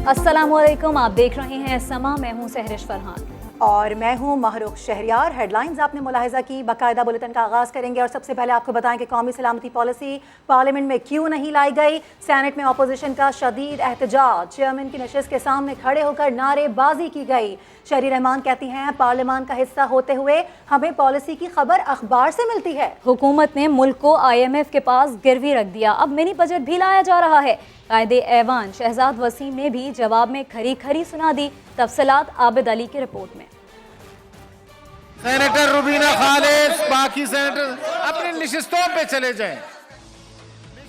अस्सलामुअलैकुम, आप देख रहे हैं समा। मैं हूं सहरिश फरहान और मैं हूं महरुख शहरियार। हेडलाइंस आपने मुलाहिजा की, बाकायदा बुलेटिन का आगाज़ करेंगे और सबसे पहले आपको बताएं कि कौमी सलामती पॉलिसी पार्लियामेंट में क्यों नहीं लाई गई। सेनेट में अपोजिशन का शदीद एहतजाज, चेयरमैन की नशिस्त के सामने खड़े होकर नारेबाजी की गई। शहरी रहमान कहती हैं पार्लियामान का हिस्सा होते हुए हमें पॉलिसी की खबर अखबार से मिलती है। हुकूमत ने मुल्क को IMF के पास गिरवी रख दिया, अब मिनी बजट भी लाया जा रहा है। कायदे ऐवान शहजाद वसीम ने भी जवाब में खरी खरी सुना दी। तफसीलात आबिद अली की रिपोर्ट में। सेनेटर रुबीना खालिद, बाकी सेनेटर अपनी नशिस्तों पे चले जाएं।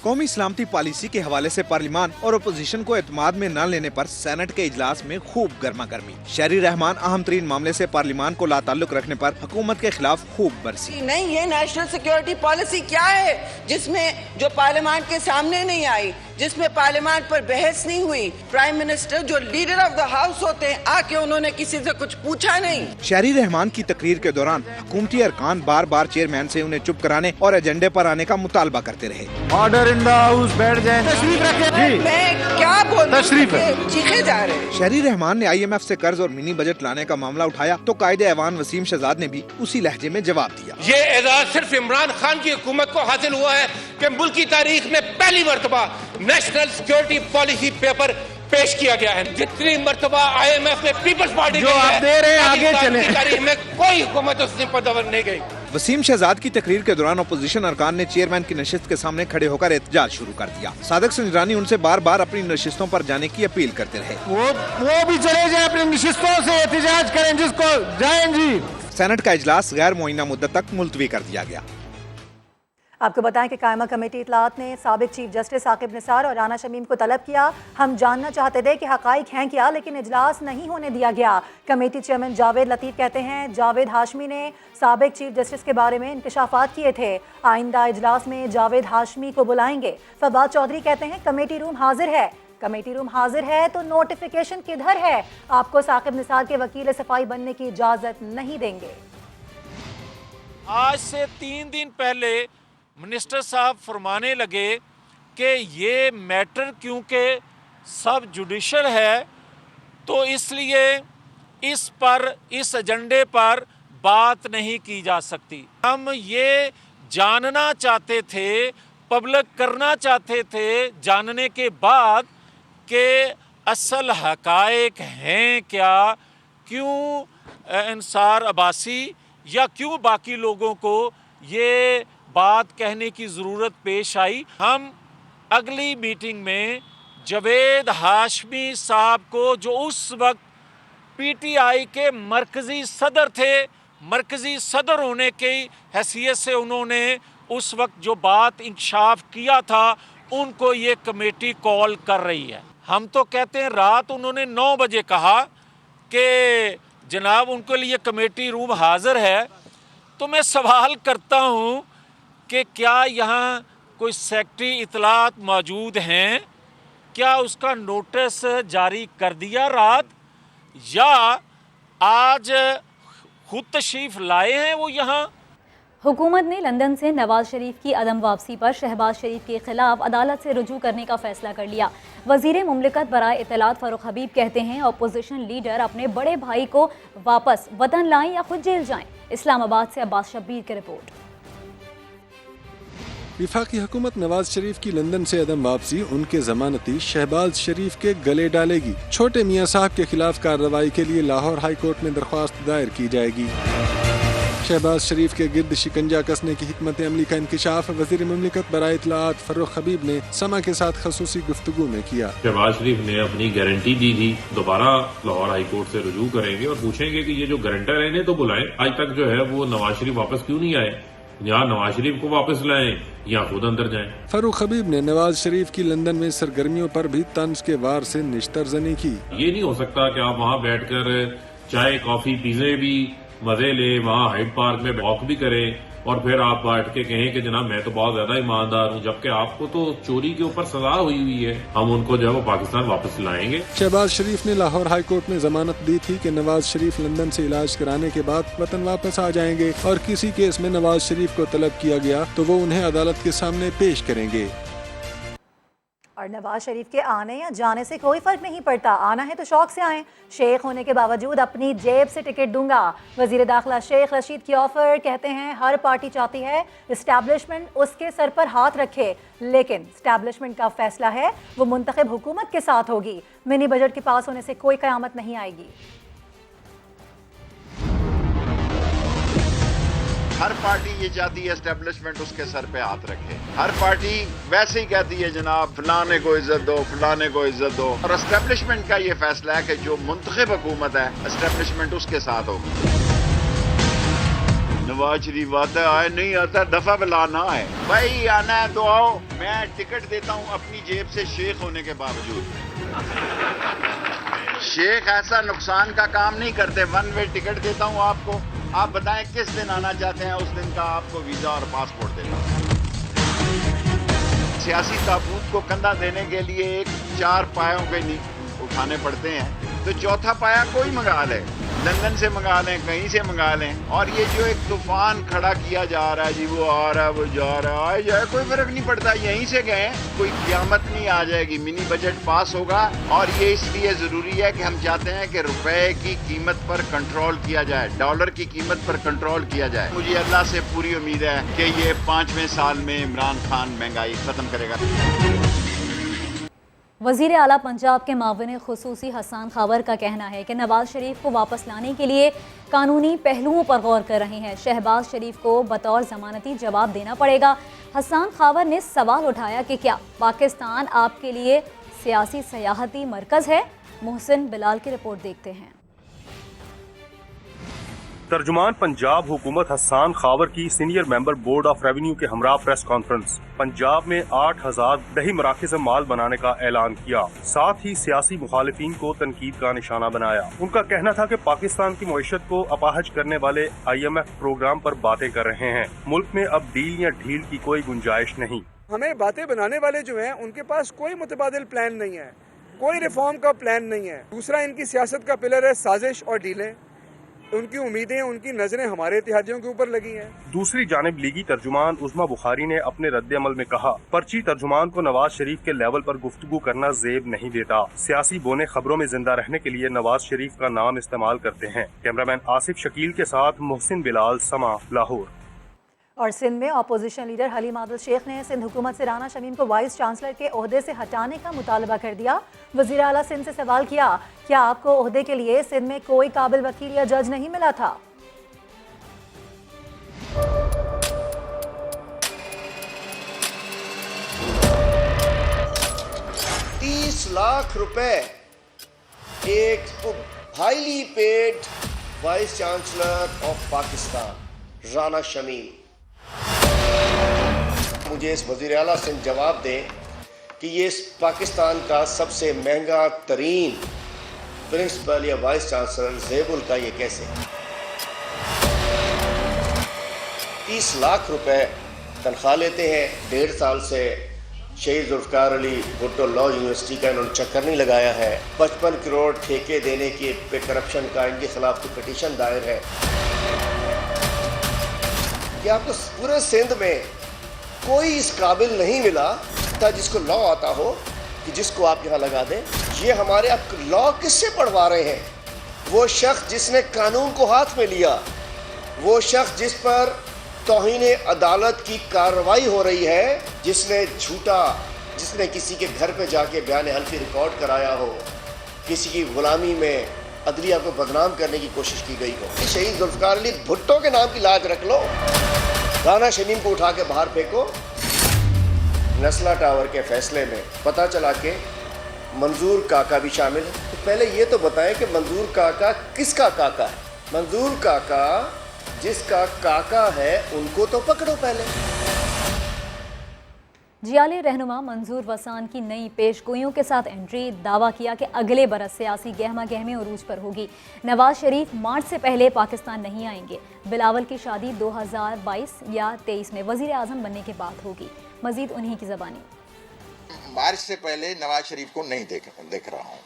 कौमी सलामती पॉलिसी के हवाले से पार्लियामान और अपोजिशन को एतमाद में न लेने पर सेनेट के इजलास में खूब गर्मा गर्मी। शहरी रहमान अहम तरीन मामले से पार्लियामान को लाताल्लुक रखने पर हुकूमत के खिलाफ खूब बरसी। नहीं, ये नेशनल सिक्योरिटी पॉलिसी क्या है जिसमें जो पार्लियामान के सामने नहीं आई, जिसमें पार्लियामान पर बहस नहीं हुई। प्राइम मिनिस्टर जो लीडर ऑफ द हाउस होते हैं, आके उन्होंने किसी से कुछ पूछा नहीं। शहरी रहमान की तकरीर के दौरान हुकूमती अरकान बार बार चेयरमैन से उन्हें चुप कराने और एजेंडे पर आने का मुतालबा करते रहे। ऑर्डर इन द हाउस, बैठ जाएं। तशरीफ रखें। मैं क्या बोलूं, तशरीफ है। चीखे जा रहे हैं। शहरी रहमान ने IMF से कर्ज और मिनी बजट लाने का मामला उठाया तो कायदे ऐवान वसीम शहजाद ने भी उसी लहजे में जवाब दिया। ये एजाज सिर्फ इमरान खान की हुकूमत को हासिल हुआ है कि मुल्क की तारीख में पहली मरतबा नेशनल सिक्योरिटी पॉलिसी पेपर पेश किया गया है। जितनी मरतबा IMF में पीपल्स पार्टी जो आप दे रहे हैं, आगे चले। तारीख में कोई हुकूमत उसने पदवर नहीं गई। वसीम शहजाद की तकरीर के दौरान अपोजिशन अरकान ने चेयरमैन की नशिस्त के सामने खड़े होकर एहतजाज शुरू कर दिया। सादक संजरानी उनसे बार बार अपनी नशिस्तों पर जाने की अपील करते रहे। वो भी चले जाए, अपनी नशिस्तों से एहतजाज करें, जिसको जाएं जी। सेनेट का इजलास गैर मुअय्यना मुद्दत तक मुलतवी कर दिया गया। आपको बताएं कि कायमा कमेटी इतलात ने साबिक चीफ जस्टिस साकिब निसार और राना शमीम को तलब किया। हम जानना चाहते थे कि हकाइक हैं क्या, लेकिन इजलास नहीं होने दिया गया। कमेटी चेयरमैन जावेद लतीफ़ कहते हैं जावेद हाशमी ने साबिक चीफ जस्टिस के बारे में इंकशाफात किए थे। आइंदा इजलास में जावेद हाशमी को बुलाएंगे। फवाद चौधरी कहते हैं कमेटी रूम हाजिर है। कमेटी रूम हाजिर है तो नोटिफिकेशन किधर है? आपको साकिब निसार के वकील सफाई बनने की इजाजत नहीं देंगे। आज से 3 दिन पहले मिनिस्टर साहब फरमाने लगे कि ये मैटर क्योंकि सब जुडिशल है तो इसलिए इस एजेंडे पर बात नहीं की जा सकती। हम ये जानना चाहते थे, पब्लिक करना चाहते थे, जानने के बाद कि असल हकायक हैं क्या, क्यों इंसार अब्बासी या क्यों बाकी लोगों को ये बात कहने की ज़रूरत पेश आई। हम अगली मीटिंग में जावेद हाशमी साहब को, जो उस वक्त PTI के मरकज़ी सदर थे, मरकज़ी सदर होने की हैसियत से उन्होंने उस वक्त जो बात इंकशाफ किया था, उनको ये कमेटी कॉल कर रही है। हम तो कहते हैं रात उन्होंने 9 बजे कहा कि जनाब उनके लिए कमेटी रूम हाजिर है। तो मैं सवाल करता हूँ कि क्या यहाँ कोई सेक्रेटरी इतलात मौजूद हैं? क्या उसका नोटिस जारी कर दिया रात, या आज खुद तशरीफ लाए हैं वो यहाँ? हुकूमत ने लंदन से नवाज शरीफ की अदम वापसी पर शहबाज शरीफ के खिलाफ अदालत से रुजू करने का फैसला कर लिया। वजीर मुमलिकत बराए इत्तलात फारूक हबीब कहते हैं अपोजिशन लीडर अपने बड़े भाई को वापस वतन लाएं या खुद जेल जाएं। इस्लामाबाद से अब्बास शब्बीर की रिपोर्ट। वफाकी हुकूमत नवाज शरीफ की लंदन से अदम वापसी उनके जमानती शहबाज शरीफ के गले डालेगी। छोटे मियाँ साहब के खिलाफ कार्रवाई के लिए लाहौर हाई कोर्ट में दरख्वास्त दायर की जाएगी। शहबाज शरीफ के गिर्द शिकंजा कसने की हिकमत अमली का इंकशाफ वज़ीर मुमलिकत बराए इत्तलात फारूक हबीब ने समा के साथ खसूसी गुफ्तगू में किया। शहबाज शरीफ ने अपनी गारंटी दी थी, दोबारा लाहौर हाई कोर्ट से रुजू करेंगे और पूछेंगे कि ये जो गारंटर है इन्हें तो बुलाएं, आज तक जो है वो नवाज शरीफ वापस क्यों नहीं आए, यहाँ नवाज शरीफ को वापस लाएं या खुद अंदर जाएं। फारूक हबीब ने नवाज शरीफ की लंदन में सरगर्मियों पर भी तंज के वार से निश्तरजनी की। ये नहीं हो सकता कि आप वहाँ बैठकर चाय कॉफी पिज़्ज़े भी मजे ले, वहाँ हाइड पार्क में वॉक भी करें और फिर आप बैठ के कहें कि जनाब मैं तो बहुत ज्यादा ईमानदार हूँ, जबकि आपको तो चोरी के ऊपर सजा हुई हुई है। हम उनको जो है वो पाकिस्तान वापस लाएंगे। शहबाज शरीफ ने लाहौर हाई कोर्ट में जमानत दी थी कि नवाज शरीफ लंदन से इलाज कराने के बाद वतन वापस आ जाएंगे और किसी केस में नवाज शरीफ को तलब किया गया तो वो उन्हें अदालत के सामने पेश करेंगे। और नवाज शरीफ के आने या जाने से कोई फर्क नहीं पड़ता, आना है तो शौक से आएं। शेख होने के बावजूद अपनी जेब से टिकट दूंगा, वजीर दाखिला शेख रशीद की ऑफर। कहते हैं हर पार्टी चाहती है इस्टेब्लिशमेंट उसके सर पर हाथ रखे, लेकिन इस्टेब्लिशमेंट का फैसला है वो मुंतखब हुकूमत के साथ होगी। मिनी बजट के पास होने से कोई क़यामत नहीं आएगी। हर पार्टी ये चाहती है एस्टेब्लिशमेंट उसके सर पे हाथ रखे। हर पार्टी वैसे ही कहती है जनाब फलाने को इज्जत दो, फलाने को इज्जत दो, और एस्टेब्लिशमेंट का ये फैसला है कि जो मुंतखब हुकूमत है एस्टेब्लिशमेंट उसके साथ होगी। नवाज शरीफ आता है, आए नहीं आता दफा बिला ना आए, भाई आना है तो आओ। मैं टिकट देता हूँ अपनी जेब से शेख होने के बावजूद। शेख ऐसा नुकसान का काम नहीं करते, वन वे टिकट देता हूँ आपको। आप बताएं किस दिन आना चाहते हैं, उस दिन का आपको वीजा और पासपोर्ट देता हूं। सियासी ताबूत को कंधा देने के लिए एक 4 पायों के उठाने पड़ते हैं, तो चौथा पाया कोई मंगा ले, लंदन से मंगा लें, कहीं से मंगा लें। और ये जो एक तूफान खड़ा किया जा रहा है जी, वो आ रहा है वो जा रहा है, आए जाए कोई फर्क नहीं पड़ता, यहीं से गए, कोई क़यामत नहीं आ जाएगी। मिनी बजट पास होगा और ये इसलिए ज़रूरी है कि हम चाहते हैं कि रुपए की कीमत पर कंट्रोल किया जाए, डॉलर की कीमत पर कंट्रोल किया जाए। मुझे अल्लाह से पूरी उम्मीद है कि ये 5वें साल में इमरान खान महंगाई ख़त्म करेगा। वज़ीर आला पंजाब के माविन खुसूसी हसन खावर का कहना है कि नवाज शरीफ को वापस लाने के लिए कानूनी पहलुओं पर गौर कर रहे हैं। शहबाज शरीफ को बतौर ज़मानती जवाब देना पड़ेगा। हसन खावर ने सवाल उठाया कि क्या पाकिस्तान आपके लिए सियासी सयाहती मरकज़ है। मोहसिन बिलाल की रिपोर्ट देखते हैं। तर्जुमान पंजाब हुकूमत हसन खावर की senior member board of revenue के हमरा प्रेस कॉन्फ्रेंस पंजाब में 8000 दही मराकज़ से माल बनाने का ऐलान किया। साथ ही सियासी मुखालिफिन को तनकीद का निशाना बनाया। उनका कहना था कि पाकिस्तान की मईशत को अपाहज करने वाले IMF प्रोग्राम पर बातें कर रहे हैं। मुल्क में अब डील या ढील की कोई गुंजाइश नहीं। हमें बातें बनाने वाले जो हैं उनके पास कोई मुतबादिल प्लान नहीं है, कोई रिफॉर्म का प्लान नहीं है। दूसरा, इनकी सियासत का पिलर है साजिश और डीलें। उनकी उम्मीदें, उनकी नजरें हमारे इत्तेहादियों के ऊपर लगी हैं। दूसरी जानिब लीगी तर्जुमान उस्मा बुखारी ने अपने रद्द-ए-अमल में कहा, पर्ची तर्जुमान को नवाज शरीफ के लेवल पर गुफ्तगू करना जेब नहीं देता। सियासी बोने खबरों में जिंदा रहने के लिए नवाज शरीफ का नाम इस्तेमाल करते हैं। कैमरामैन आसिफ शकील के साथ मोहसिन बिलाल, समा, लाहौर। और सिंध में अपोजिशन लीडर हलीम आदिल शेख ने सिंध हुकूमत से राना शमीम को वाइस चांसलर के ओहदे से हटाने का मुतालबा कर दिया। वज़ीर आला सिंध से सवाल किया, क्या आपको ओहदे के लिए सिंध में कोई काबिल वकील या जज नहीं मिला था? 30 लाख रुपए एक highly paid vice chancellor of Pakistan Rana Shamim. मुझे इस वज़ीर आला से जवाब दें कि ये पाकिस्तान का सबसे महंगा तरीन प्रिंसिपल या वाइस चांसलर ज़ेबुल का ये कैसे 30 लाख रुपए तनख्वाह लेते हैं। 1.5 साल से शहीद जुल्फ़िकार अली भुट्टो लॉ यूनिवर्सिटी का इन्होंने चक्कर नहीं लगाया है। 55 करोड़ ठेके देने के पे करप्शन का इनके खिलाफ तो पिटीशन दायर है। कि आपको पूरे सिंध में कोई इस काबिल नहीं मिला था जिसको लॉ आता हो कि जिसको आप यहाँ लगा दें। ये हमारे आप लॉ किससे पढ़वा रहे हैं? वो शख्स जिसने कानून को हाथ में लिया, वो शख्स जिस पर तौहीन अदालत की कार्रवाई हो रही है, जिसने जिसने किसी के घर पे जाके बयान हल्फी रिकॉर्ड कराया हो, किसी की गुलामी में अदलिया को बदनाम करने की कोशिश की गई हो। शहीद जुल्फ़िकार अली भुट्टो के नाम की लाज रख लो, राना शमीम को उठा के बाहर फेंको। नस्ला टावर के फैसले में पता चला कि मंजूर काका भी शामिल है। तो पहले ये तो बताएं कि मंजूर काका किसका काका है? मंजूर काका जिसका काका है उनको तो पकड़ो पहले। जियाले रहनुमा मंजूर वसान की नई पेशगोइयों के साथ एंट्री। दावा किया कि अगले बरस सियासी गहमा गहमी उरूज पर होगी। नवाज शरीफ मार्च से पहले पाकिस्तान नहीं आएंगे। बिलावल की शादी 2022 या 23 में वजीर आजम बनने के बाद होगी। मजीद उन्हीं की ज़बानी। मार्च से पहले नवाज शरीफ को नहीं देख रहा हूँ।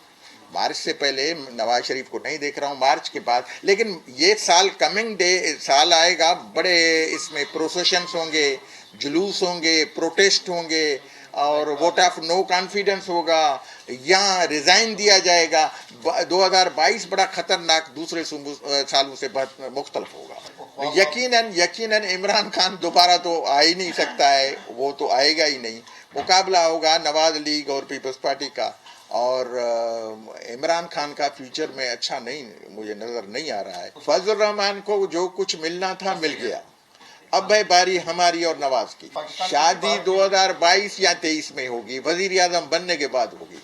मार्च से पहले नवाज शरीफ को नहीं देख रहा हूँ, मार्च के बाद। लेकिन ये साल कमिंग साल आएगा, बड़े इसमें प्रोसेशंस होंगे, जुलूस होंगे, प्रोटेस्ट होंगे और वोट ऑफ नो कॉन्फिडेंस होगा या रिजाइन दिया जाएगा। 2022 बड़ा खतरनाक दूसरे सालों से बहुत मुख्तलिफ होगा। यकीनन इमरान खान दोबारा तो आ ही नहीं सकता है, वो तो आएगा ही नहीं। मुकाबला होगा नवाज लीग और पीपल्स पार्टी का, और इमरान खान का फ्यूचर में अच्छा नहीं मुझे नजर नहीं आ रहा है। फजल रहमान को जो कुछ मिलना था मिल गया, अब है बारी हमारी और नवाज की। शादी 2022 या 23 में होगी, वजीर आजम बनने के बाद होगी।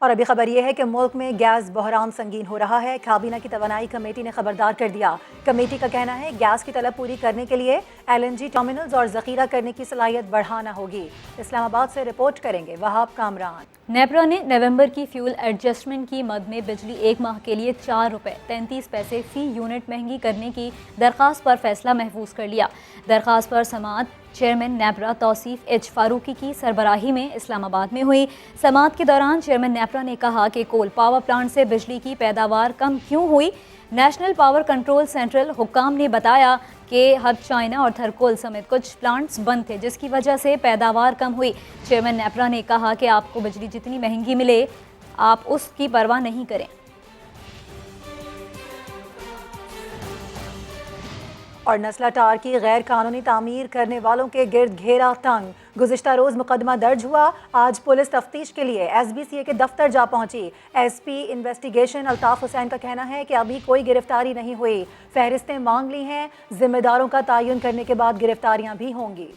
और अभी खबर यह है कि मुल्क में गैस बहरान संगीन हो रहा है। काबीना की तवानाई कमेटी ने खबरदार कर दिया। कमेटी का कहना है गैस की तलब पूरी करने के लिए LNG टर्मिनल्स और जखीरा करने की सलाहियत बढ़ाना होगी। इस्लामाबाद से रिपोर्ट करेंगे वहाब कामरान। नेपरा ने नवंबर की फ्यूल एडजस्टमेंट की मद में बिजली 1 माह के लिए 4 रुपये 33 पैसे फ़ी यूनिट महंगी करने की दरख्वास्त पर फैसला महफूज कर लिया। दरख्वास्त पर समाअत चेयरमैन नेपरा तौसीफ एच फारूकी की सरबराही में इस्लामाबाद में हुई। समाअत के दौरान चेयरमैन नेपरा ने कहा कि कोल पावर प्लांट से बिजली की पैदावार कम क्यों हुई। नेशनल पावर कंट्रोल सेंट्रल हुक्काम ने बताया कि हब चाइना और थरकोल समेत कुछ प्लांट्स बंद थे जिसकी वजह से पैदावार कम हुई। चेयरमैन नेपरा ने कहा कि आपको बिजली जितनी महंगी मिले आप उसकी परवाह नहीं करें। और नस्ला टार की गैर कानूनी तामीर करने वालों के गिर्द घेरा तंग। गुज़िश्ता रोज़ मुकदमा दर्ज हुआ। आज पुलिस तफ्तीश के लिए SBCA के दफ्तर जा पहुंची। SP इन्वेस्टिगेशन अल्ताफ़ हुसैन का कहना है कि अभी कोई गिरफ्तारी नहीं हुई। फहरिस्तें मांग ली हैं, जिम्मेदारों का तयन करने के बाद गिरफ्तारियां भी होंगी।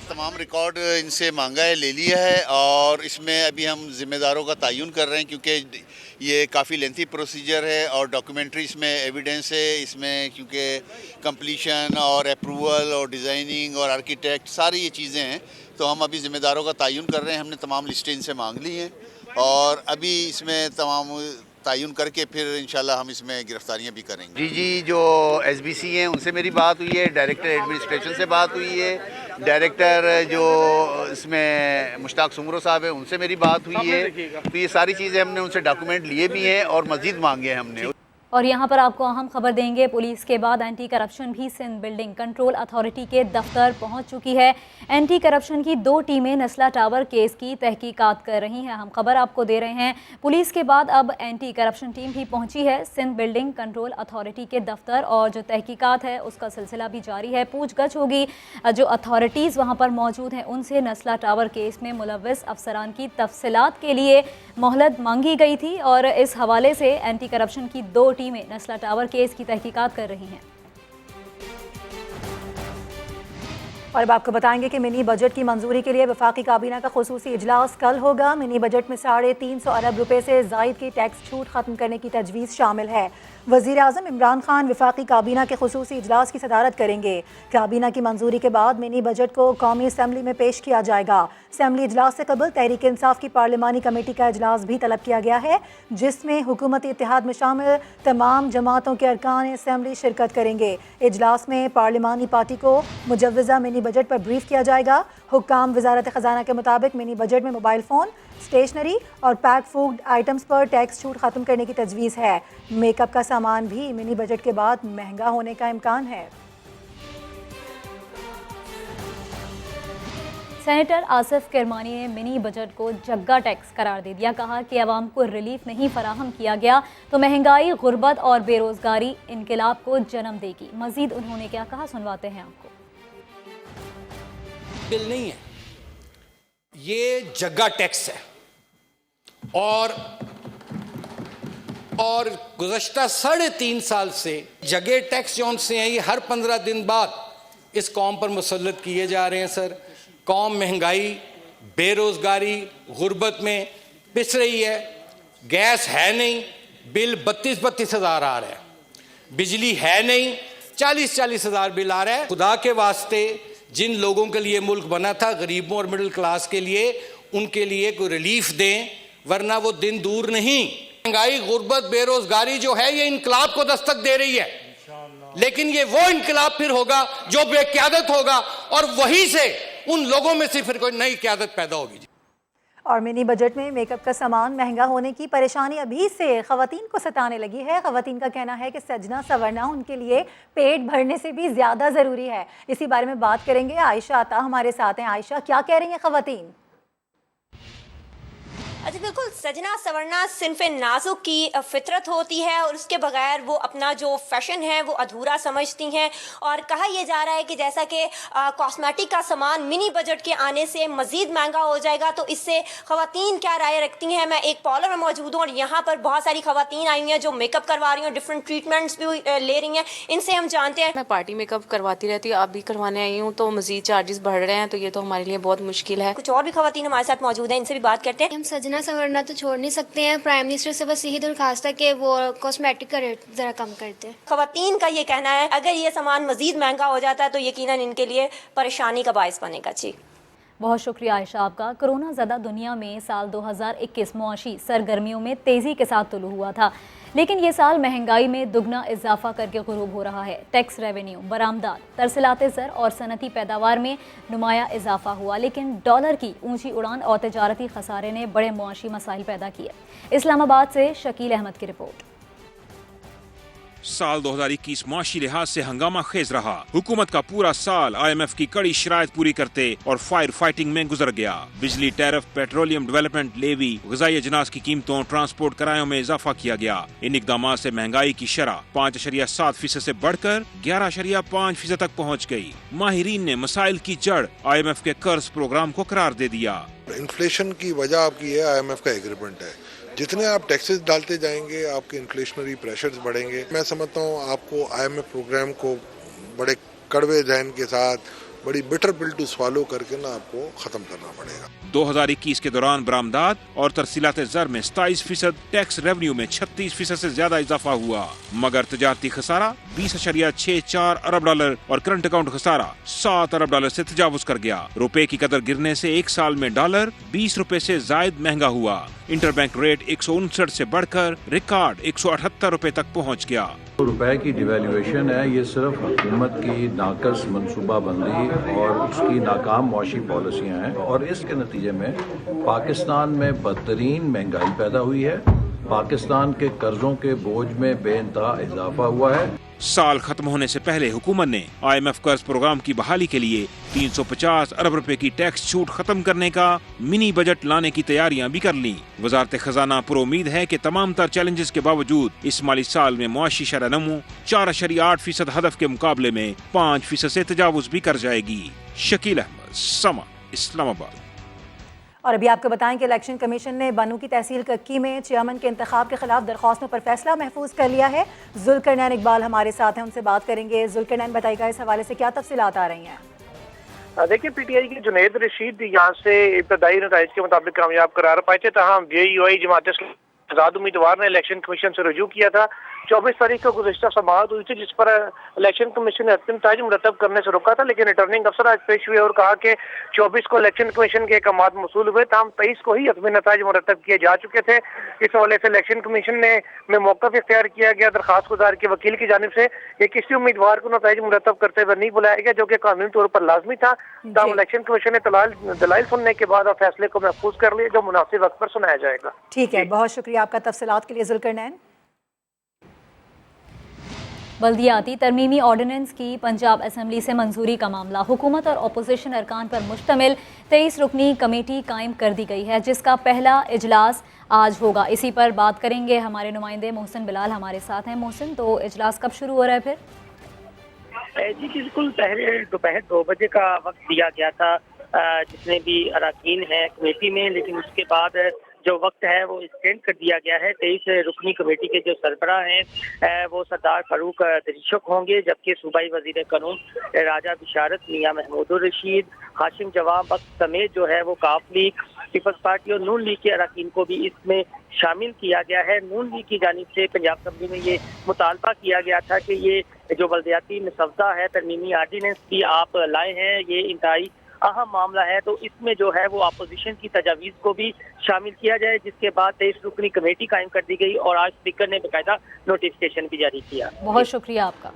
तमाम रिकॉर्ड इनसे मांगा है, ले लिया है, और इसमें अभी हम जिम्मेदारों का तयन कर रहे हैं क्योंकि ये काफ़ी लेंथी प्रोसीजर है और डॉक्यूमेंट्री इसमें एविडेंस है इसमें, क्योंकि कंप्लीशन और अप्रूवल और डिज़ाइनिंग और आर्किटेक्ट सारी ये चीज़ें हैं। तो हम अभी जिम्मेदारों का तयन कर रहे हैं। हमने तमाम लिस्टें इनसे मांग ली हैं और अभी इसमें तमाम तयन करके फिर इंशाल्लाह हम इसमें गिरफ्तारियां भी करेंगे। जी जो SBC हैं उनसे मेरी बात हुई है, डायरेक्टर एडमिनिस्ट्रेशन से बात हुई है, डायरेक्टर जो इसमें मुश्ताक सुमरो साहब है उनसे मेरी बात हुई है। तो ये सारी चीज़ें हमने उनसे डॉक्यूमेंट लिए भी हैं और मज़ीद मांगे हैं हमने। और यहाँ पर आपको अहम खबर देंगे, पुलिस के बाद एंटी करप्शन भी सिंध बिल्डिंग कंट्रोल अथॉरिटी के दफ्तर पहुँच चुकी है। एंटी करप्शन की 2 टीमें नस्ला टावर केस की तहकीकात कर रही हैं। हम खबर आपको दे रहे हैं, पुलिस के बाद अब एंटी करप्शन टीम भी पहुँची है सिंध बिल्डिंग कंट्रोल अथॉरिटी के दफ्तर, और जो तहकीकात है उसका सिलसिला भी जारी है। पूछगछ होगी, जो अथॉरिटीज़ वहाँ पर मौजूद हैं उनसे नस्ला टावर केस में मुलव्वस अफसरान की तफसीलात के लिए मोहलत मांगी गई थी, और इस हवाले से एंटी करप्शन की 2 टीमें नस्ला टावर केस की तहकीकात कर रही हैं। और अब आपको बताएंगे कि मिनी बजट की मंजूरी के लिए वफाकी काबीना का खुसूसी इजलास कल होगा। मिनी बजट में 350 अरब रुपए से जायद की टैक्स छूट खत्म करने की तजवीज़ शामिल है। वज़ीर आज़म इमरान खान वफाकी काबीना के खुसूसी इजलास की सदारत करेंगे। काबीना की मंजूरी के बाद मिनी बजट को कौमी असम्बली में पेश किया जाएगा। असम्बली इजलास से कबल तहरीक इंसाफ की पार्लिमानी कमेटी का इजलास भी तलब किया गया है, जिसमें हुकूमती इत्तेहाद में शामिल तमाम जमातों के अरकान असम्बली शिरकत करेंगे। इजलास में पार्लिमानी पार्टी को मुजव्वज़ा मिनी बजट पर ब्रीफ किया जाएगा। हुक्काम वजारत खजाना के मुताबिक मिनी बजट में मोबाइल फ़ोन, स्टेशनरी और पैक फूड आइटम्स पर टैक्स छूट खत्म करने की तजवीज़ है। मेकअप का सामान भी मिनी बजट के बाद महंगा होने का इम्कान है। सेनेटर आसिफ किरमानी ने मिनी बजट को जग्गा टैक्स करार दे दिया। कहा कि अवाम को रिलीफ नहीं फराहम किया गया तो महंगाई, गुर्बत और बेरोजगारी इनकलाब को जन्म देगी। मजीद उन्होंने क्या कहा, सुनवाते हैं आपको। बिल नहीं है, ये जग्गा टैक्स है, और गुज़श्ता 3.5 साल से जगह टैक्स जौन से हैं ये हर 15 दिन बाद इस कौम पर मुसल्लत किए जा रहे हैं। सर, कौम महंगाई, बेरोजगारी, गुर्बत में पिस रही है। गैस है नहीं, बिल 32-32 हज़ार आ रहा है। बिजली है नहीं, 40-40 हज़ार बिल आ रहा है। खुदा के वास्ते जिन लोगों के लिए मुल्क बना था, गरीबों और मिडिल क्लास के लिए, उनके लिए कोई रिलीफ दें, वरना वो दिन दूर नहीं। महंगाई, गुर्बत, बेरोजगारी जो है ये इनकलाब को दस्तक दे रही है, लेकिन ये वो इनकलाब फिर होगा जो बेक़यादत होगा, और वहीं से उन लोगों में से फिर कोई नई क़यादत पैदा होगी। और मिनी बजट में मेकअप का सामान महंगा होने की परेशानी अभी से खवातीन को सताने लगी है। खवातीन का कहना है कि सजना संवरना उनके लिए पेट भरने से भी ज़्यादा ज़रूरी है। इसी बारे में बात करेंगे। आयशा अता हमारे साथ हैं। आयशा, क्या कह रही हैं खवातीन? अच्छा, बिल्कुल, सजना संवरना सिन्फ़े नाजुक की फितरत होती है और उसके बगैर वो अपना जो फैशन है वो अधूरा समझती हैं। और कहा यह जा रहा है कि जैसा कि कॉस्मेटिक का सामान मिनी बजट के आने से मज़ीद महंगा हो जाएगा, तो इससे ख़वातीन क्या राय रखती हैं। मैं एक पार्लर में मौजूद हूँ और यहाँ पर बहुत सारी ख़वातीन आई हुई हैं जो मेकअप करवा रही हैं, डिफरेंट ट्रीटमेंट्स भी ले रही हैं। इनसे हम जानते हैं। मैं पार्टी मेकअप करवाती रहती हूँ, अब भी करवाने आई हूँ, तो मज़ीद चार्जेस बढ़ रहे हैं, तो ये तो हमारे लिए बहुत मुश्किल है। कुछ और भी ख़वातीन हमारे साथ मौजूद हैं, इनसे भी बात करते हैं। हम सजना संवरना तो छोड़ नहीं सकते हैं। प्राइम मिनिस्टर से बस यही दरखास्त है कि वो कॉस्मेटिक का रेट ज़रा कम करते हैं। खवातीन का ये कहना है अगर ये सामान मज़ीद महंगा हो जाता है तो यकीनन इनके लिए परेशानी का बायस बनेगा। जी, बहुत शुक्रिया आयशा आपका। कोरोना ज़दा दुनिया में साल 2021 मुआशी सरगर्मियों में तेज़ी के साथ तुलू हुआ था, लेकिन ये साल महंगाई में दुगना इजाफा करके गुरूब हो रहा है। टैक्स रेवेन्यू, बरामदात, तरसीलाते ज़र और सनती पैदावार में नुमाया इजाफा हुआ, लेकिन डॉलर की ऊंची उड़ान और तजारती खसारे ने बड़े मुआशी मसाइल पैदा किए। इस्लामाबाद से शकील अहमद की रिपोर्ट। साल 2021 मुआशी लिहाज से हंगामा खेज रहा। हुकूमत का पूरा साल IMF की कड़ी शराइत पूरी करते और फायर फाइटिंग में गुजर गया। बिजली टैरिफ, पेट्रोलियम डेवलपमेंट लेवी, ग़िज़ाई अजनास की कीमतों, ट्रांसपोर्ट किरायों में इजाफा किया गया। इन इक़दाम से महंगाई की शरह 5.7% से बढ़कर 11.5% तक पहुँच गई। माहिरीन ने मसाइल की जड़ IMF के कर्ज प्रोग्राम को करार दे दिया। इन्फ्लेशन की वजह आपकी है IMF का एग्रीमेंट है। जितने आप टैक्सेस डालते जाएंगे आपके इन्फ्लेशनरी प्रेशर्स बढ़ेंगे। मैं समझता हूँ आपको IMF प्रोग्राम को बड़े कड़वे जहन के साथ, बड़ी बिटर पिल टू स्वालो करके ना आपको खत्म करना पड़ेगा। 2021 के दौरान बरामदात और तरसीलाते ज़र में 27%, टैक्स रेवेन्यू में 36% से ज्यादा इजाफा हुआ, मगर तजारती खसारा 20.64 अरब डॉलर और करंट अकाउंट खसारा 7 अरब डॉलर से तजावुज कर गया। रुपए की कदर गिरने से एक साल में डॉलर 20 रुपए से जायद महंगा हुआ। इंटरबैंक रेट 159 से बढ़कर रिकॉर्ड 178 रुपए तक पहुँच गया। रुपए की डिवेल्यूएशन है, ये सिर्फ हुकूमत की नाकस मनसूबाबंदी और उसकी नाकाम मुआशी पॉलिसियाँ हैं और इसके नतीजे में पाकिस्तान में बदतरीन महंगाई पैदा हुई है। पाकिस्तान के कर्जों के बोझ में बेइंतहा इजाफा हुआ है। साल खत्म होने से पहले हुकूमत ने IMF कर्ज प्रोग्राम की बहाली के लिए 350 अरब रुपए की टैक्स छूट खत्म करने का मिनी बजट लाने की तैयारियां भी कर ली। वजारत खजाना पर उम्मीद है कि तमाम तर चैलेंजेस के बावजूद इस माली साल में मुआशी शरह नमू 4.8% हदफ के मुकाबले में 5% से तजावुज भी कर जाएगी। शकील अहमद, समा, इस्लामाबाद। और अभी आपको बताएं कि इलेक्शन कमीशन ने बनू की तहसील कक्की में चेयरमैन के इंतखाब के खिलाफ दरख्वास्तों पर फैसला महफूज कर लिया है। जुल्करनैन इकबाल हमारे साथ हैं, उनसे बात करेंगे। जुल्करनैन, बताइएगा इस हवाले से क्या तफसीलात आ रही हैं? देखिए, PTI के जुनैद रशीद यहाँ से इब्तदाई नताइज के मुताबिक कामयाब करार पाए थे, तहम JUI जमात आजाद उम्मीदवार ने इलेक्शन कमीशन से रुजू किया था। 24 तारीख को गुज़िश्ता समाअत हुई थी जिस पर इलेक्शन कमीशन ने हतमी नताइज मुरतब करने से रोका था, लेकिन रिटर्निंग अफसर आज पेश हुए और कहा कि 24 को इलेक्शन कमीशन के अहकामात मौसूल हुए, तमाम 23 को ही हतमी नताइज मुरतब किए जा चुके थे। इस हवाले से इलेक्शन कमीशन में मौक़िफ़ इख्तियार किया गया। दरखास्त गुजार के वकील की जानिब से कि किसी उम्मीदवार को नताइज मुरतब करते हुए नहीं बुलाया गया, जो कि कानूनी तौर पर लाजमी था। तमाम इलेक्शन कमीशन ने दलाइल सुनने के बाद फैसले को महफूज कर लिया, जो मुनासिब वक्त पर सुनाया जाएगा। ठीक है, बहुत शुक्रिया आपका तफसीलात के लिए जुल्करनैन। बल्दियाती तरमीमी ऑर्डिनेंस की पंजाब असम्बली से मंजूरी का मामला। हुकूमत और अपोजिशन अरकान पर मुश्तमिल 23 रुकनी कमेटी कायम कर दी गई है, जिसका पहला इजलास आज होगा। इसी पर बात करेंगे, हमारे नुमाइंदे मोहसिन बिलाल हमारे साथ हैं। मोहसिन, तो इजलास कब शुरू हो रहा है फिर? जी बिल्कुल, पहले दोपहर 2 बजे का वक्त दिया गया था जितने भी अरकान हैं कमेटी में, लेकिन उसके बाद जो वक्त है वो एक्सटेंड कर दिया गया है। 23 रुकनी कमेटी के जो सरबराह हैं वो सरदार फारूक दरीशक होंगे, जबकि सूबाई वजीर कानून राजा बिशारत, मियाँ महमूदुर रशीद, हाशिम जवाब बख्श समेत जो है वो काफ लीग, पीपल्स पार्टी और नून लीग के अरकान को भी इसमें शामिल किया गया है। नून लीग की जानिब से पंजाब असम्बली में ये मुतालबा किया गया था कि ये जो बल्दियाती मसवदा है, तरमीमी आर्डिनेंस भी आप लाए हैं, ये इंतहाई अहम मामला है, तो इसमें जो है वो अपोजिशन की तजावीज़ को भी शामिल किया जाए, जिसके बाद 23 रुकनी कमेटी कायम कर दी गई और आज स्पीकर ने बाकायदा नोटिफिकेशन भी जारी किया। बहुत शुक्रिया आपका।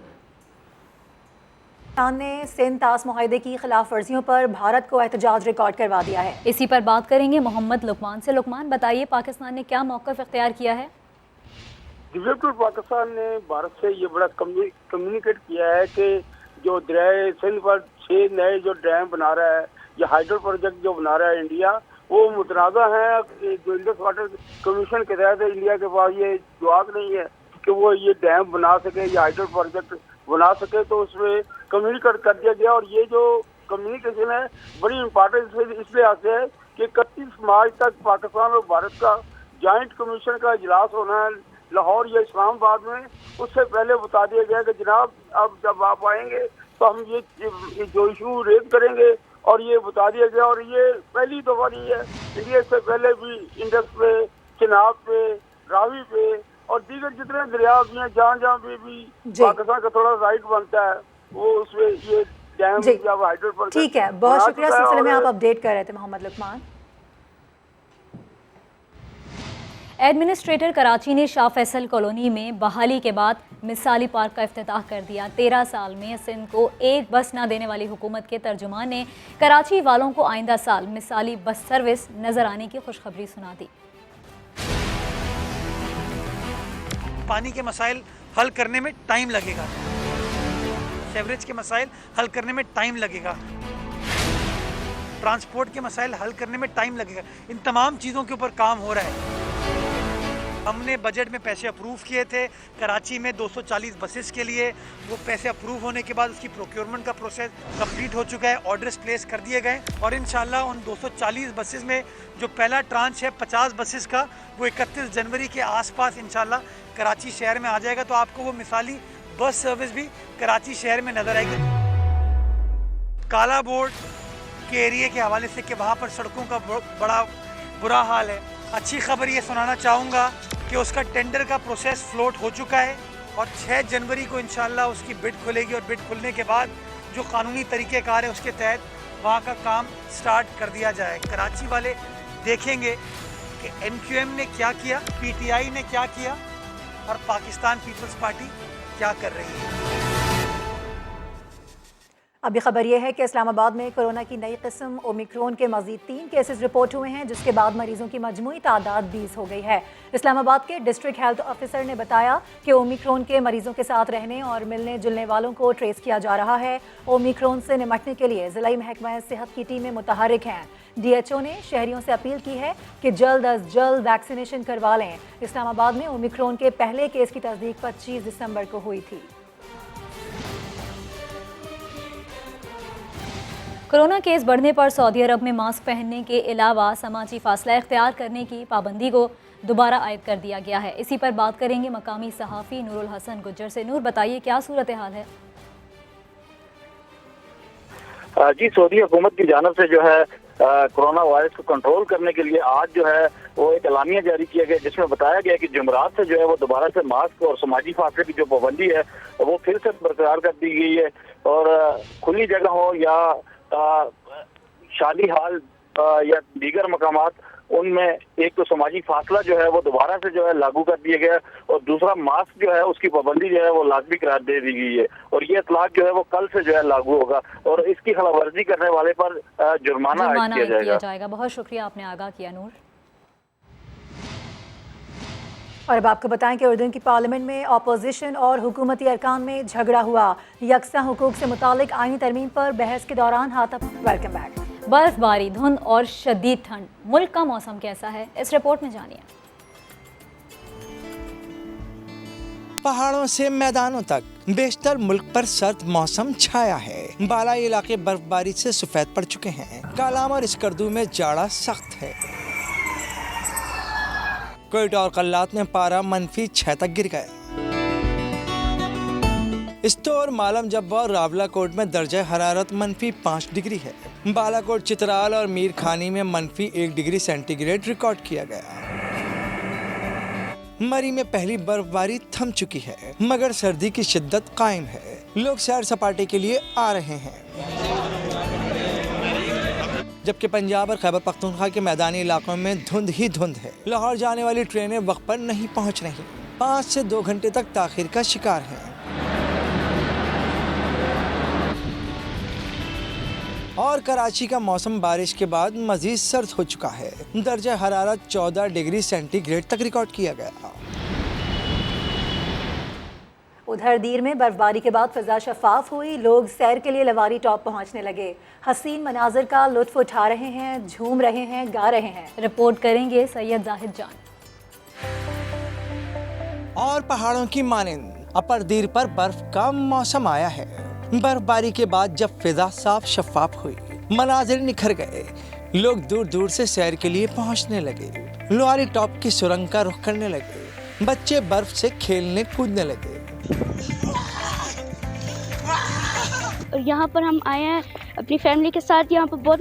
पाकिस्तान ने सिंध तास मुआहदे की खिलाफ वर्जियों पर भारत को एहतजाज रिकॉर्ड करवा दिया है। इसी पर बात करेंगे मोहम्मद लुकमान से। लुकमान, बताइए पाकिस्तान ने क्या मौक़िफ़ इख्तियार किया है? बिल्कुल, पाकिस्तान ने भारत से ये बड़ा कम्युनिकेट किया है कि जो दरिया सिंध पर 6 नए जो डैम बना रहा है या हाइड्रो प्रोजेक्ट जो बना रहा है इंडिया, वो मुतनाज़ा है। जो इंडस वाटर कमीशन के तहत इंडिया के पास ये जवाब नहीं है कि वो ये डैम बना सके या हाइड्रो प्रोजेक्ट बना सके, तो उसमें कम्युनिकेट कर दिया गया। और ये जो कम्युनिकेशन है बड़ी इम्पोर्टेंस इसलिए आते है कि 31 मार्च तक पाकिस्तान और भारत का जॉइंट कमीशन का इजलास होना है लाहौर या इस्लामाबाद में। उससे पहले बता दिया गया कि जनाब अब जब आप आएंगे तो हम ये जो इशू रेज करेंगे, और ये बता दिया गया। और ये पहली दफा नहीं है, इंडिया से पहले भी इंडस पे, चिनाब पे, रावी पे और दीगर जितने दरिया भी हैं, जहाँ पे भी पाकिस्तान का थोड़ा राइट बनता है वो उसमें ये डैम या हाइड्रो प्रोजेक्ट। ठीक है, बहुत शुक्रिया। सिलसिले में आप अपडेट कर रहे थे मोहम्मद लुकमान। एडमिनिस्ट्रेटर कराची ने शाह फैसल कॉलोनी में बहाली के बाद मिसाली पार्क का इफ्तिताह कर दिया। 13 साल में सिंध को एक बस न देने वाली हुकूमत के तर्जुमान ने कराची वालों को आइंदा साल मिसाली बस सर्विस नजर आने की खुशखबरी सुना दी। पानी के मसाइल हल करने में टाइम लगेगा, सेवरेज के मसाइल हल करने में टाइम लगेगा, ट्रांसपोर्ट के मसाइल हल करने में टाइम लगेगा। इन तमाम चीज़ों के ऊपर काम हो रहा है। हमने बजट में पैसे अप्रूव किए थे कराची में 240 बसेस के लिए। वो पैसे अप्रूव होने के बाद उसकी प्रोक्योरमेंट का प्रोसेस कंप्लीट हो चुका है, ऑर्डर्स प्लेस कर दिए गए और इंशाल्लाह उन 240 बसेस में जो पहला ट्रांच है 50 बसेस का, वो 31 जनवरी के आसपास इंशाल्लाह कराची शहर में आ जाएगा। तो आपको वो मिसाली बस सर्विस भी कराची शहर में नज़र आएगी। काला बोर्ड के एरिए के हवाले से कि वहाँ पर सड़कों का बड़ा बुरा हाल है। अच्छी खबर ये सुनाना चाहूँगा कि उसका टेंडर का प्रोसेस फ्लोट हो चुका है और 6 जनवरी को इंशाल्लाह उसकी बिड खुलेगी और बिड खुलने के बाद जो कानूनी तरीक़ेकार है उसके तहत वहाँ का काम स्टार्ट कर दिया जाए। कराची वाले देखेंगे कि NQM ने क्या किया, PTI ने क्या किया और पाकिस्तान पीपल्स पार्टी क्या कर रही है। अभी खबर यह है कि इस्लामाबाद में कोरोना की नई किस्म ओमिक्रॉन के मजीद 3 केसेस रिपोर्ट हुए हैं, जिसके बाद मरीजों की मजमूई तादाद 20 हो गई है। इस्लामाबाद के डिस्ट्रिक्ट हेल्थ ऑफिसर ने बताया कि ओमिक्रॉन के मरीजों के साथ रहने और मिलने जुलने वालों को ट्रेस किया जा रहा है। ओमिक्रॉन से निपटने के लिए ज़िला महकमा सेहत की टीमें मुतहरिक हैं। DHO ने शहरियों से अपील की है कि जल्द अज जल्द वैक्सीनेशन करवा लें। इस्लामाबाद में ओमिक्रॉन के पहले केस की तस्दीक 25 दिसंबर को हुई थी। कोरोना केस बढ़ने पर सऊदी अरब में मास्क पहनने के अलावा समाजी फासला इख्तियार करने की पाबंदी को दोबारा आयद कर दिया गया है। इसी पर बात करेंगे मकामी सहाफ़ी नूरुल हसन गुज्जर से। नूर, बताइए क्या सूरत हाल है? जी, सऊदी हुकूमत की जानिब से जो है कोरोना वायरस को कंट्रोल करने के लिए आज जो है वो एक एलानिया जारी किया गया, जिसमें बताया गया कि जुमेरात से जो है वो दोबारा से मास्क और समाजी फासले की जो पाबंदी है वो फिर से बरकरार कर दी गई है। और खुली जगह हो या शादी हाल या दीगर मकामात, उनमें एक तो समाजी फासला जो है वो दोबारा से जो है लागू कर दिया गया और दूसरा मास्क जो है उसकी पाबंदी जो है वो लाजमी करार दे दी गई है। और ये इतलाक जो है वो कल से जो है लागू होगा और इसकी खिलाफवर्जी करने वाले पर जुर्माना आयद किया जाएगा। बहुत शुक्रिया, आपने आगाह किया नूर। और अब आपको बताएं कि उर्दू की पार्लियामेंट में अपोजिशन और हुकूमती अरकान में झगड़ा हुआ। यकसा हुकूक से मुतालिक आईनी तरमीम पर बहस के दौरान हाथापाई। Welcome back. बर्फबारी, धुंध और शदीद ठंड, मुल्क का मौसम कैसा है, इस रिपोर्ट में जानिए। पहाड़ों से मैदानों तक बेशतर मुल्क पर सर्द मौसम छाया है। बालाई इलाके बर्फबारी से सफेद पड़ चुके हैं। कालाम और स्कर्दू में जाड़ा सख्त है। कोयटा और कल्लात में पारा -6 तक गिर गया। इस्तोर, मालम जब्बा और रावलाकोट में दर्जा हरारत -5 डिग्री है। बालाकोट, चित्राल और मीर खानी में -1 डिग्री सेंटीग्रेड रिकॉर्ड किया गया। मरी में पहली बर्फबारी थम चुकी है, मगर सर्दी की शिद्दत कायम है। लोग सैर सपाटे के लिए आ रहे हैं, जबकि पंजाब और खैबर पख्तूनख्वा के मैदानी इलाकों में धुंध ही धुंध है। लाहौर जाने वाली ट्रेनें वक्त पर नहीं पहुंच रही, 5 से 2 घंटे तक ताखीर का शिकार हैं। और कराची का मौसम बारिश के बाद मजीद सर्द हो चुका है। दर्जा हरारत 14 डिग्री सेंटीग्रेड तक रिकॉर्ड किया गया। उधर दीर में बर्फबारी के बाद फिजा शफाफ हुई, लोग सैर के लिए लवारी टॉप पहुंचने लगे। हसीन मनाजिर का लुत्फ उठा रहे हैं, झूम रहे हैं, गा रहे हैं। रिपोर्ट करेंगे सैयद जाहिद जान। और पहाड़ों की मानिंद अपर दीर पर बर्फ का मौसम आया है। बर्फबारी के बाद जब फिजा साफ शफाफ हुई, मनाजिर निखर गए। लोग दूर दूर से सैर के लिए पहुंचने लगे। लवारी टॉप की सुरंग का रुख करने लगे। बच्चे बर्फ से खेलने कूदने लगे। और यहाँ पर हम आए हैं अपनी फैमिली के साथ। यहाँ पर बहुत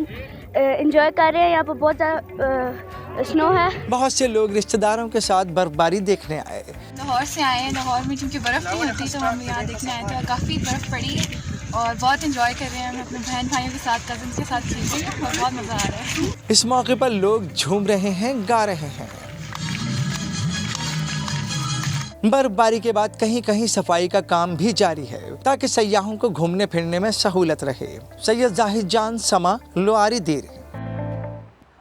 एंजॉय कर रहे हैं। यहाँ पर बहुत ज़्यादा स्नो है। बहुत से लोग रिश्तेदारों के साथ बर्फबारी देखने आए। लाहौर से आए हैं। लाहौर में क्योंकि बर्फ़ नहीं होती तो हम यहाँ देखने आए थे और काफ़ी बर्फ़ पड़ी है और बहुत एंजॉय कर रहे हैं। हम अपने बहन भाइयों के साथ, कज़न्स के साथ खेल रहे हैं और बहुत मज़ा आ रहा है। इस मौके पर लोग झूम रहे हैं, गा रहे हैं। बर्फबारी के बाद कहीं कहीं सफाई का काम भी जारी है ताकि सयाहों को घूमने फिरने में सहूलत रहे। सैयद जाहिद जान, समा, लुआरी दीर।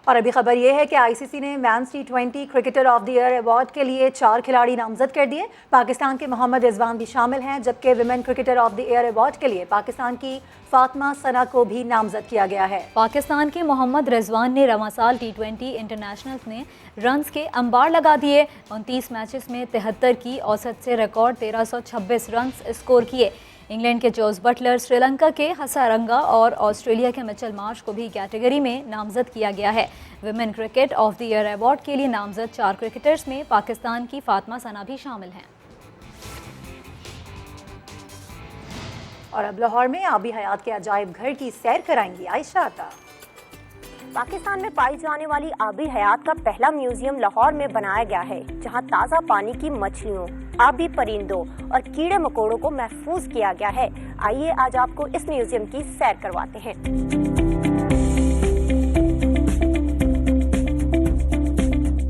और अभी खबर यह है कि आईसीसी ने men's T20 cricketer of the year award के लिए 4 खिलाड़ी नामजद कर दिए। पाकिस्तान के मोहम्मद रिजवान भी शामिल हैं, जबकि women cricketer of the year award के लिए पाकिस्तान की फातिमा सना को भी नामजद किया गया है। पाकिस्तान के मोहम्मद रिजवान ने रवां साल T20 इंटरनेशनल में रन्स के अंबार लगा दिए। 29 मैचेस में 73 की औसत से रिकॉर्ड 1326 रन्स स्कोर किए। इंग्लैंड के जोस बटलर, श्रीलंका के हसारंगा और ऑस्ट्रेलिया के मिचेल मार्श को भी कैटेगरी में नामजद किया गया है। Women cricket of the year award के लिए नामजद 4 क्रिकेटर्स में पाकिस्तान की फातिमा सना भी शामिल हैं। और अब लाहौर में आबी हयात के अजायब घर की सैर कराएंगी आयशा अता। पाकिस्तान में पाई जाने वाली आबी हयात का पहला म्यूजियम लाहौर में बनाया गया है, जहां ताज़ा पानी की मछलियों, आबी परिंदों और कीड़े मकोड़ों को महफूज किया गया है। आइए आज आपको इस म्यूजियम की सैर करवाते हैं।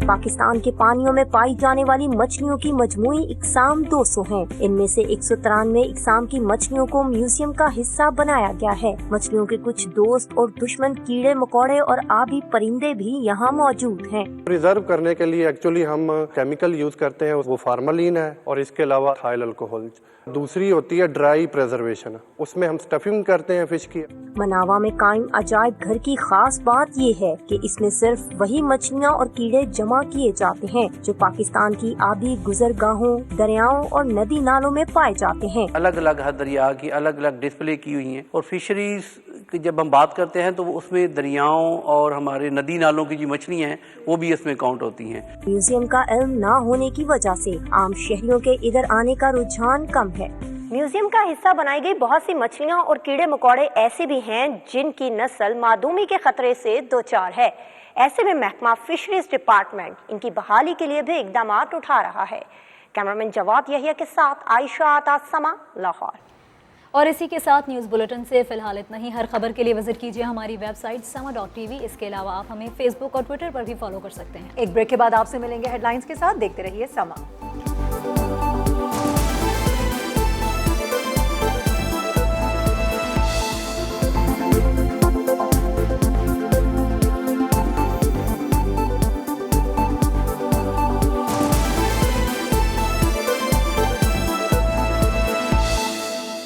पाकिस्तान के पानियों में पाई जाने वाली मछलियों की मजमूई इकसाम 200 हैं। इनमें से 193 इकसाम की मछलियों को म्यूजियम का हिस्सा बनाया गया है। मछलियों के कुछ दोस्त और दुश्मन कीड़े मकोड़े और आबी परिंदे भी यहाँ मौजूद हैं। प्रिजर्व करने के लिए एक्चुअली हम केमिकल यूज करते हैं, वो फार्मालिन है और इसके अलावा थाइल अल्कोहल। दूसरी होती है ड्राई प्रिजर्वेशन, उसमें हम स्टफिंग करते हैं फिश की। मनावा में कायम अजायब घर की खास बात ये है कि इसमें सिर्फ वही मछलियाँ और कीड़े जमा किए जाते हैं जो पाकिस्तान की आबी गुजरगाहों, दरियाओं और नदी नालों में पाए जाते हैं। अलग अलग हर दरिया की अलग अलग डिस्प्ले की हुई हैं और फिशरीज की जब हम बात करते हैं तो उसमें दरियाओं और हमारे नदी नालों की जो मछलियाँ हैं वो भी इसमें काउंट होती हैं। म्यूजियम का इल्म न होने की वजह से आम शहरियों के इधर आने का रुझान कम है। म्यूजियम का हिस्सा बनाई गई बहुत सी मछलियाँ और कीड़े मकोड़े ऐसे भी हैं जिनकी नस्ल मादूमी के खतरे से दो चार है। ऐसे में महकमा फिशरीज डिपार्टमेंट इनकी बहाली के लिए भी इकदाम उठा रहा है। कैमरामैन जवाद यहिया के साथ आयशा अता, समा, लाहौर। और इसी के साथ न्यूज़ बुलेटिन से फिलहाल इतना ही। हर खबर के लिए विजिट कीजिए हमारी वेबसाइट sama.tv। इसके अलावा आप हमें फेसबुक और ट्विटर पर भी फॉलो कर सकते हैं। एक ब्रेक के बाद आपसे मिलेंगे हेडलाइंस के साथ। देखते रहिए समा।